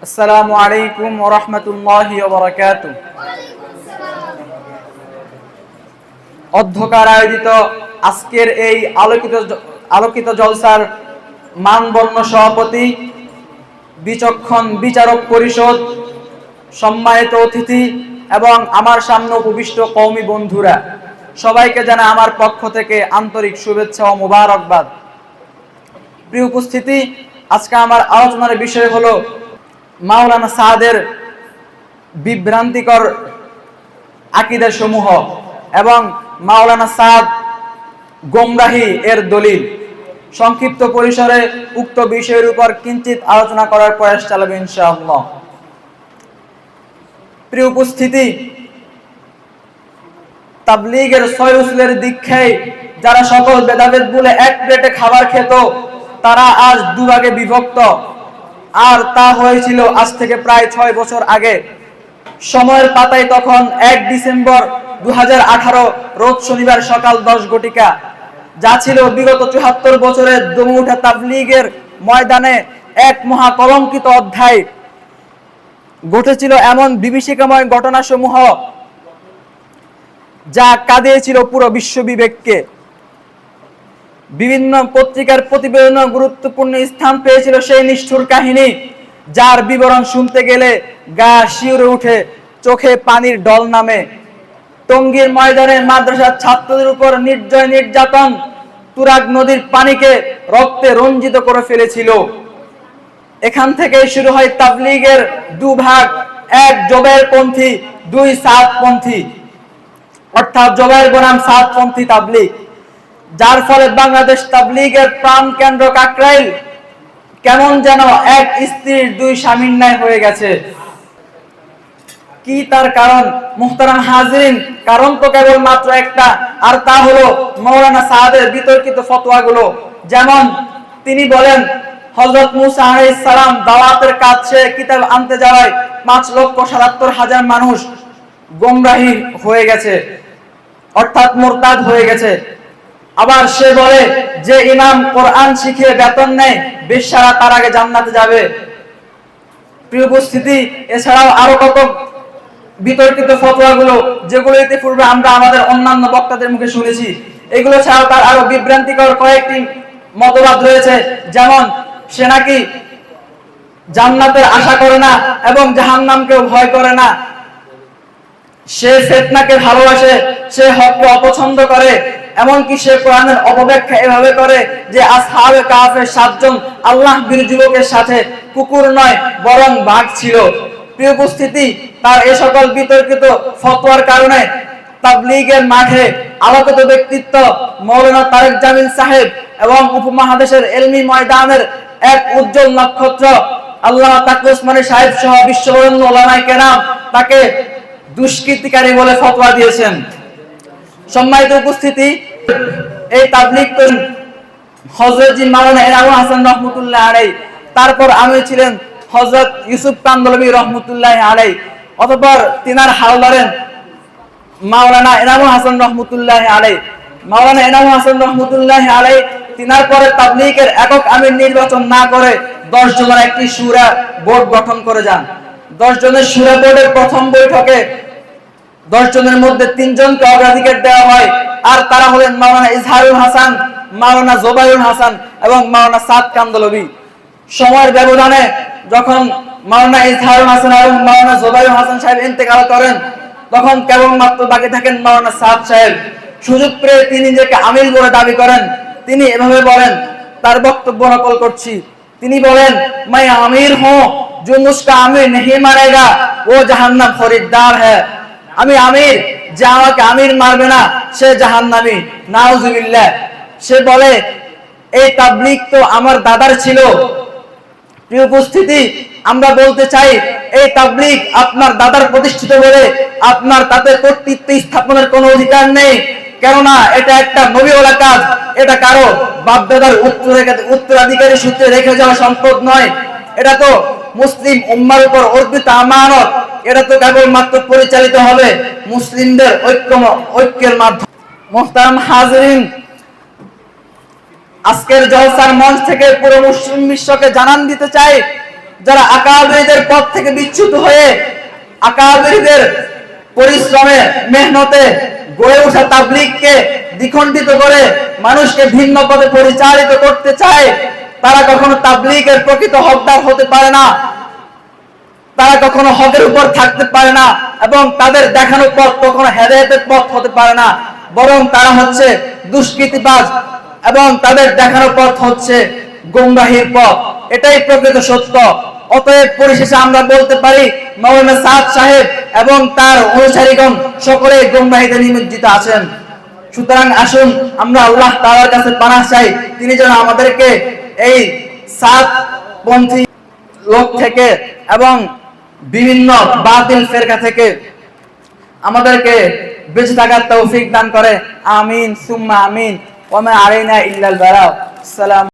আসসালামু আলাইকুম ওয়া রাহমাতুল্লাহি ওয়া বারাকাতুহু। অধ্যকার আয়োজিত আজকের এই আলোকিত জলসার মানবর্ণ সভাপতি, বিচক্ষণ বিচারক পরিষদ, সম্মানিত অতিথি এবং আমার সামনে উপবিষ্ট কওমি বন্ধুরা, সবাইকে জানাই আমার পক্ষ থেকে আন্তরিক শুভেচ্ছা ও মোবারকবাদ। প্রিয় উপস্থিতি, আজকে আমার আলোচনার বিষয় হলো মাওলানা সাদের বিভ্রান্তিকর আকীদা সমূহ এবং মাওলানা সাদ গোমরাহি এর দলিল। সংক্ষিপ্ত পরিসরে উক্ত বিষয়ের উপর কিঞ্চিত আলোচনা করার প্রয়াস চালাবে ইনশাআল্লাহ। প্রিয় উপস্থিতি, তাবলীগের ছয় উসুলের দীক্ষায় যারা সকল ভেদাভেদ ভুলে এক প্লেটে খাবার খেত, তারা আজ দুভাগে বিভক্ত। আর তা হয়েছিল আজ থেকে প্রায় 6 বছর আগে। সময়ের পাতায় তখন 1 ডিসেম্বর 2018 রোজ শনিবার সকাল 10 ঘটিকা, যা ছিল বিগত 74 বছরের দমে ওঠা তাবলীগের ময়দানে এক মহা কলঙ্কিত অধ্যায়। ঘটেছিল এমন বিভীষিকাময় ঘটনাসমূহ যা কাঁদিয়েছিল পুরো বিশ্ব বিবেককে। বিভিন্ন পত্রিকার প্রতিবেদনে গুরুত্বপূর্ণ স্থান পেয়েছিল সেই নিষ্ঠুর কাহিনী, যার বিবরণ শুনতে গেলে গা শিউরে উঠে, চোখে পানির ঢল নামে। টঙ্গীর ময়দানে মাদ্রাসার ছাত্রদের উপর নির্দয় নির্যাতন তুরাগ নদীর পানিকে রক্তে রঞ্জিত করে ফেলেছিল। এখান থেকেই শুরু হয় তাবলীগের দুভাগ, এক জোবায়েরপন্থী, দুই সাদপন্থী, অর্থাৎ জোবায়ের বনাম সাদপন্থী তাবলীগ, যার ফলে বাংলাদেশ তাবলীগের প্রাণ কেন্দ্র কাকরাইল কেমন যেন এক স্ত্রীর দুই স্বামীর ন্যায় হয়ে গেছে। কি তার কারণ? মুহতারাম হাজিরিন, কারণ তো কেবল মাত্র একটা, আর তা হলো মাওলানা সাদের বিতর্কিত ফতোয়াগুলো। যেমন তিনি বলেন, হযরত মুসা আলাইহিস সালাম দাওয়াতের কাছে কিতাব আনতে যাওয়ায় 5,77,000 মানুষ গোমরাহি হয়ে গেছে, অর্থাৎ মুরতাদ হয়ে গেছে। আবার সে বলে যে ইমাম কোরআন শিখিয়ে বেতন নেয়, বেশ্যারা তার আগে জান্নাতে যাবে। প্রিয় উপস্থিতি, এছাড়াও আরো কত বিতর্কিত ফতোয়াগুলো, যেগুলো ইতিপূর্বে আমরা আমাদের অন্যান্য বক্তাদের মুখে শুনেছি। এগুলো ছাড়াও তার আরো বিভ্রান্তিকর কয়েকটি মতবাদ রয়েছে। যেমন সে নাকি জান্নাতের আশা করে না এবং জাহান্নামকেও ভয় করে না, সে ফিতনাকে ভালোবাসে, সে হককে অপছন্দ করে। এমনকি সে কোরআনের অপব্যাখ্যা এভাবে করে যে আসহাবে কাহফের 7 জন আল্লাহ বীর যুবকের সাথে কুকুর নয় বরং বাঘ ছিল। প্রিয় উপস্থিতি, তার এই সকল বিতর্কিত ফতোয়ার কারণে তাবলীগের মাঠে আলোকিত ব্যক্তিত্ব মাওলানা তারেক জামিল সাহেব এবং উপমহাদেশের এলমি ময়দানের এক উজ্জ্বল নক্ষত্র আল্লামা তাকি ওসমানী সাহেব সহ বিশ্ববরেণ্য উলামায়ে কেরাম তাকে দুষ্কৃতিকারী বলে ফতোয়া দিয়েছেন। সম্মানিত উপস্থিতি, এই তাবলীগ হযরত জি মাওলানা এনামুল হাসান রহমাতুল্লাহ আলাইহি, তারপর আমির ছিলেন হযরত ইউসুফ কান্দলবী রহমাতুল্লাহ আলাইহি, অতঃপর তিনার হাল ধরেন মাওলানা এনামুল হাসান রহমাতুল্লাহ আলাইহি। মাওলানা এনামুল হাসান রহমাতুল্লাহ আলাইহি তিনার পরে তাবলীগের একক আমির নির্বাচন না করে 10 জনের একটি শুরা বোর্ড গঠন করে যান। 10 জনের শুরা বোর্ডের প্রথম বৈঠকে 10 জনের মধ্যে 3 জনকে অগ্রাধিকার দেওয়া হয়, আর তারা হলেন মাওলানা ইজহারুল হাসান, মাওলানা জোবায়রুল হাসান এবং মাওলানা সাদ কান্দলবী। সময়ের ব্যবধানে যখন মাওলানা ইজহারুল হাসান এবং মাওলানা জোবায়রুল হাসান সাহেব ইন্তেকাল করেন, তখন কেবলমাত্র বাকি থাকেন মাওলানা সাদ সাহেব। সুযোগ পেয়ে তিনি নিজেকে আমির বলে দাবি করেন। তিনি এভাবে বলেন, তার বক্তব্য নকল করছি। তিনি বলেন, मैं आमिर हूं जो मुझका आमिर नहीं मारेगा वो जहन्नम खरीदार है। আমি আমির, যে আমাকে আমির মারবে না সে জাহান্নামী। নাউজুবিল্লাহ। সে বলে, এই তাবলীগ তো আমার দাদার ছিল। প্রিয় উপস্থিতি, আমরা বলতে চাই, এই তাবলীগ আপনার দাদার প্রতিষ্ঠিত বলে আপনার তাতে কর্তৃত্ব স্থাপনের কোনো অধিকার নেই, কেননা এটা একটা নবীওয়ালা কাজ। এটা কারো বাপদাদার উত্তরাধিকারী সূত্রে রেখে যাওয়া সম্পদ নয়। এটা তো মুসলিম উম্মার উপর অর্পিত আমানত। এটা তো কেবলমাত্র পরিচালিত হবে মুসলিমদের ঐক্যের মাধ্যমে। মুহতারাম হাজিরিন, আজকের জলসার মঞ্চ থেকে পুরো মুসলিম বিশ্বকে জানান দিতে চাই, যারা আকাবিরদের পথ থেকে বিচ্যুত হয়ে আকাবিরদের পরিশ্রমে মেহনতে গড়ে ওঠা তাবলীগকে দ্বিখণ্ডিত করে মানুষকে ভিন্ন পথে পরিচালিত করতে চায়, তারা কখনো তাবলীগের প্রকৃত হকদার হতে পারে না, তারা কখনো হকের উপর থাকতে পারে না, এবং তাদের দেখানো পথ কখনো হেদায়েতের পথ হতে পারে না, বরং তারা হচ্ছে দুষ্কৃতিবাজ এবং তাদের দেখানো পথ হচ্ছে গোমরাহির পথ। এটাই প্রকৃত সত্য। অতএব পরিশেষে আমরা বলতে পারি মাওলানা সাদ সাহেব এবং তার অনুসারীগণ সকলে গোমরাহিতে নিমজ্জিত আছেন। সুতরাং আসুন আমরা আল্লাহ তাআলার কাছে পানাহ চাই, তিনি যেন আমাদেরকে এই সাদ পন্থী লোক থেকে এবং বিভিন্ন বাতিল ফেরকা থেকে আমাদেরকে বেঁচে থাকার তৌফিক দান করে। আমিন সুম্মা আমিন। ওয়া মা আলাইনা ইল্লাল বালাগ। সালাম।